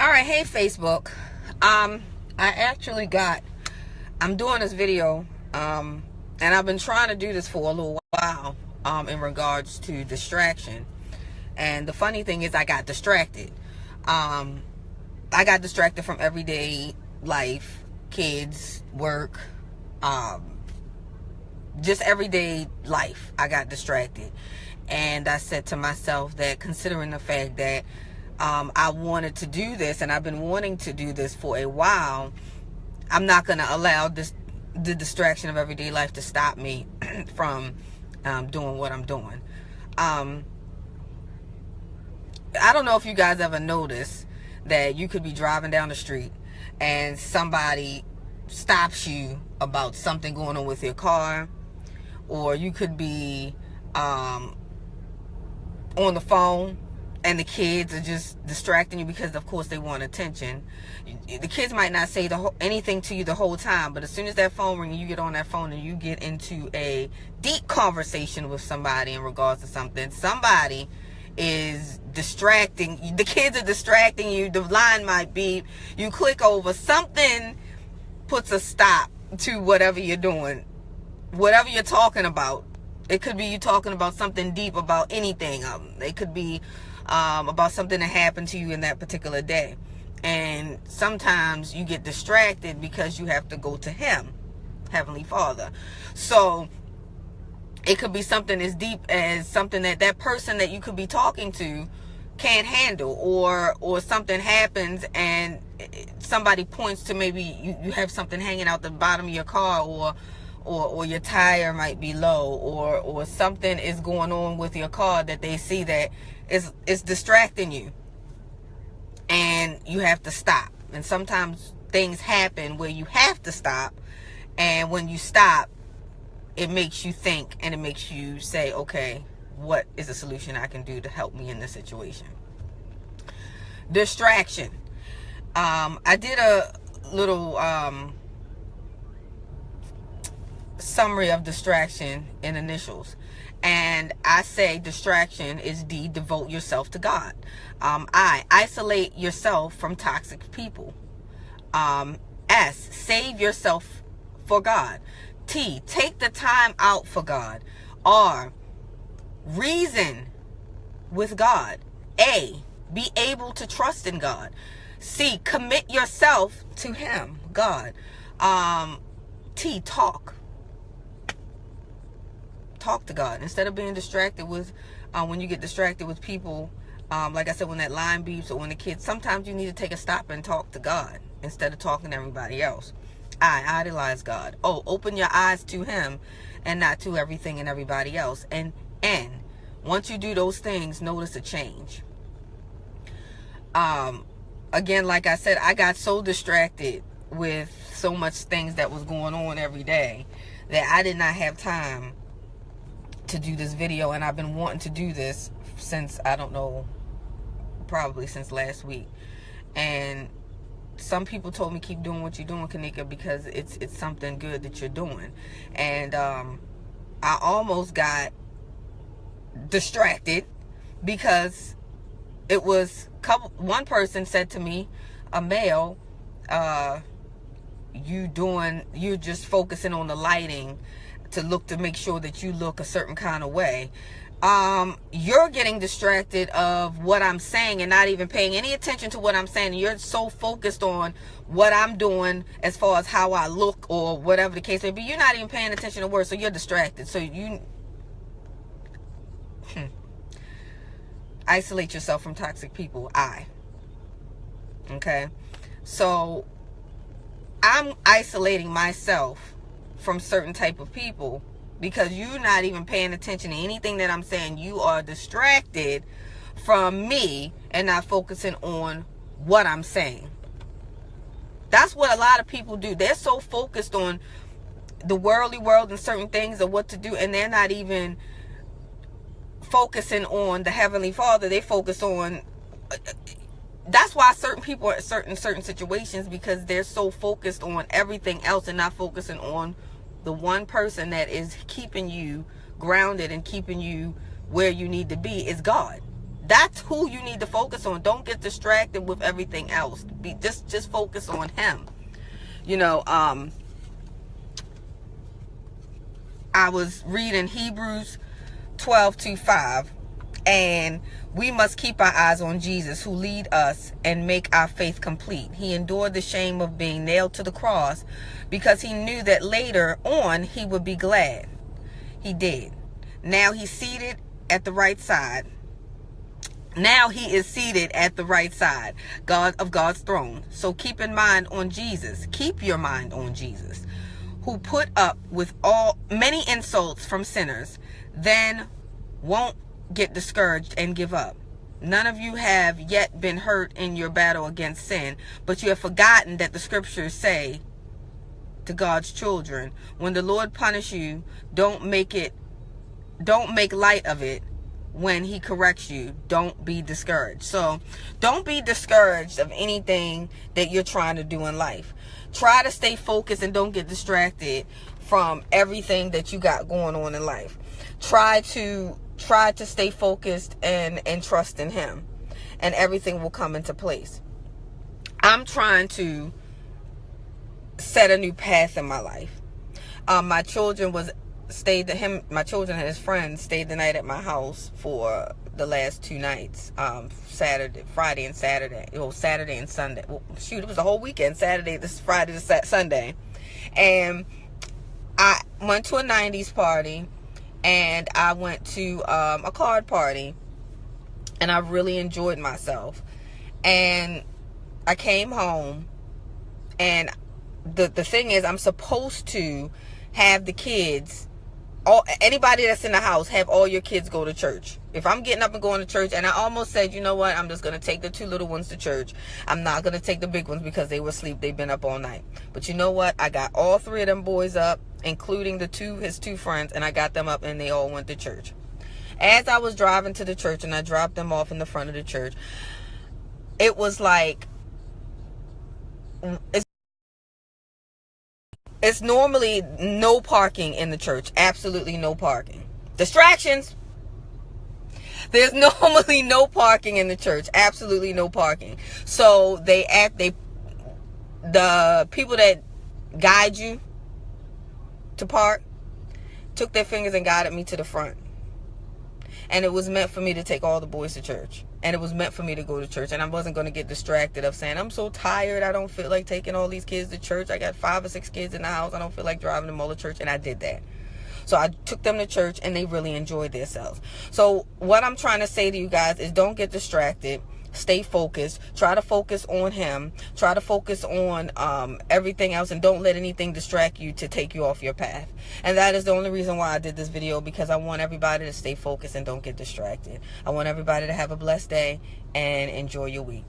Alright, hey Facebook. I'm doing this video, and I've been trying to do this for a little while, in regards to distraction. And the funny thing is I got distracted. I got distracted from everyday life, kids, work, just everyday life. I got distracted. And I said to myself that, considering the fact that I wanted to do this, and I've been wanting to do this for a while, I'm not going to allow the distraction of everyday life to stop me from doing what I'm doing. I don't know if you guys ever noticed that you could be driving down the street and somebody stops you about something going on with your car, or you could be on the phone and the kids are just distracting you because, of course, they want attention. The kids might not say anything to you the whole time, but as soon as that phone rings, you get on that phone and you get into a deep conversation with somebody in regards to something. Somebody is distracting. The kids are distracting you. The line might beep. You click over. Something puts a stop to whatever you're doing, whatever you're talking about. It could be you talking about something deep, about anything. It could be about something that happened to you in that particular day. And sometimes you get distracted because you have to go to Him, Heavenly Father. So it could be something as deep as something that person that you could be talking to can't handle, or something happens and somebody points to, maybe you have something hanging out the bottom of your car, or your tire might be low, or something is going on with your car that they see that is distracting you, and you have to stop. And sometimes things happen where you have to stop, and when you stop, it makes you think, and it makes you say, okay, what is a solution I can do to help me in this situation? Distraction. I did a little summary of distraction in initials, and I say distraction is D, devote yourself to God. I, isolate yourself from toxic people. S, save yourself for God. T, take the time out for God. R, reason with God. A, be able to trust in God. C, commit yourself to Him, God. T, talk to God instead of being distracted with when you get distracted with people, like I said, when that line beeps, or when the kids, sometimes you need to take a stop and talk to God instead of talking to everybody else. I, idolize God. O, open your eyes to Him and not to everything and everybody else. And N, once you do those things, notice a change. Again, like I said, I got so distracted with so much things that was going on every day that I did not have time to do this video. And I've been wanting to do this since, I don't know, probably since last week. And some people told me, keep doing what you're doing, Kanika, because it's something good that you're doing. And I almost got distracted because it was one person said to me, a male, you're just focusing on the lighting to make sure that you look a certain kind of way. You're getting distracted of what I'm saying and not even paying any attention to what I'm saying. You're so focused on what I'm doing as far as how I look or whatever the case may be. You're not even paying attention to words, so you're distracted. So you isolate yourself from toxic people. Okay? So I'm isolating myself from certain type of people because you're not even paying attention to anything that I'm saying. You are distracted from me and not focusing on what I'm saying. That's what a lot of people do. They're so focused on the worldly world and certain things of what to do, and they're not even focusing on the Heavenly Father. They focus on that's why certain people are in certain situations, because they're so focused on everything else and not focusing on the one person that is keeping you grounded and keeping you where you need to be, is God. That's who you need to focus on. Don't get distracted with everything else. Just focus on him. I was reading Hebrews 12:5, and we must keep our eyes on Jesus, who lead us and make our faith complete. He endured the shame of being nailed to the cross because he knew that later on he would be glad. He did. Now he's seated at the right side. Now he is seated at the right side of God's throne. So keep in mind on Jesus. Keep your mind on Jesus, who put up with many insults from sinners, then won't get discouraged and give up. None of you have yet been hurt in your battle against sin, but you have forgotten that the scriptures say to God's children, when the Lord punishes you, don't make light of it. When he corrects you, don't be discouraged. So don't be discouraged of anything that you're trying to do in life. Try to stay focused and don't get distracted from everything that you got going on in life. Try to stay focused and trust in him, and everything will come into place. I'm trying to set a new path in my life. My children and his friends stayed the night at my house for the last 2 nights, Friday and Saturday. Saturday and Sunday. Well, shoot, it was a whole weekend. Friday to Sunday. And I went to a 90s party, and I went to a card party, and I really enjoyed myself. And I came home, and the thing is, I'm supposed to have the kids, anybody that's in the house, have all your kids go to church. If I'm getting up and going to church, and I almost said, you know what, I'm just going to take the 2 little ones to church. I'm not going to take the big ones because they were asleep. They've been up all night. But you know what? I got all 3 of them boys up, including his 2 friends, and I got them up, and they all went to church. As I was driving to the church, and I dropped them off in the front of the church, it was like, it's normally no parking in the church. Absolutely no parking. Distractions. There's normally no parking in the church. Absolutely no parking. So the people that guide you to park took their fingers and guided me to the front. And it was meant for me to take all the boys to church. And it was meant for me to go to church. And I wasn't going to get distracted of saying, I'm so tired, I don't feel like taking all these kids to church. I got 5 or 6 kids in the house. I don't feel like driving them all to church. And I did that. So I took them to church, and they really enjoyed themselves. So what I'm trying to say to you guys is, don't get distracted. Stay focused. Try to focus on him. Try to focus on everything else, and don't let anything distract you to take you off your path. And that is the only reason why I did this video, because I want everybody to stay focused and don't get distracted. I want everybody to have a blessed day and enjoy your week.